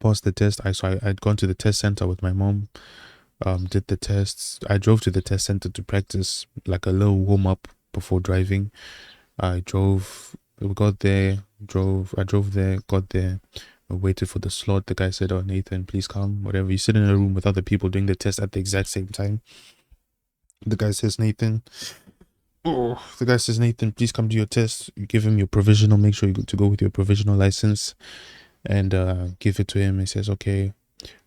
passed the test. I'd gone to the test center with my mom, did the tests. I drove to the test center to practice like a little warm up before driving. We got there, I drove there, got there, I waited for the slot. The guy said, "Oh, Nathan, please come." Whatever. You sit in a room with other people doing the test at the exact same time. The guy says, "Nathan." Oh, the guy says, "Nathan, please come do your test." You give him your provisional. Make sure you go to go with your provisional license, and give it to him. He says, "Okay."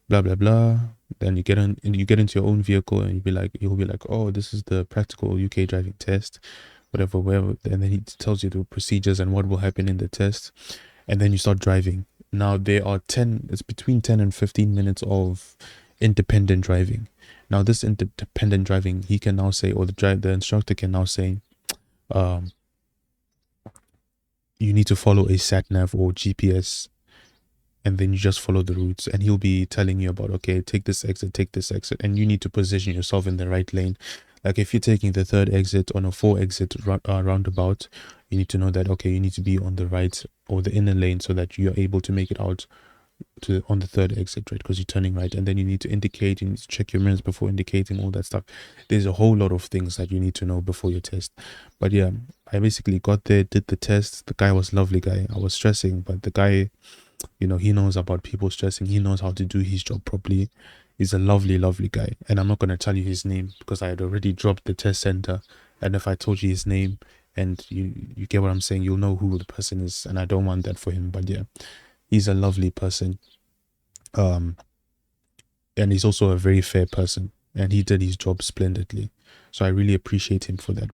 Blah blah blah. Then you get into your own vehicle, and you'll be like, "Oh, this is the practical UK driving test," whatever, whatever. And then he tells you the procedures and what will happen in the test, and then you start driving. Now it's between 10 and 15 minutes of independent driving. Now this independent driving, he can now say, or the instructor can now say, um, you need to follow a sat nav or GPS, and then you just follow the routes, and he'll be telling you about, okay, take this exit, and you need to position yourself in the right lane. Like if you're taking the third exit on a 4 exit roundabout, you need to know that, okay, you need to be on the right or the inner lane so that you're able to make it out on the third exit, right? Because you're turning right, and then you need to indicate, you need to check your mirrors before indicating, all that stuff. There's a whole lot of things that you need to know before your test. But yeah, I basically got there, did the test. The guy was lovely guy. I was stressing, but the guy, he knows about people stressing. He knows how to do his job properly. He's a lovely, lovely guy. And I'm not going to tell you his name because I had already dropped the test center. And if I told you his name and you get what I'm saying, you'll know who the person is. And I don't want that for him. But yeah, he's a lovely person. And he's also a very fair person. And he did his job splendidly. So I really appreciate him for that.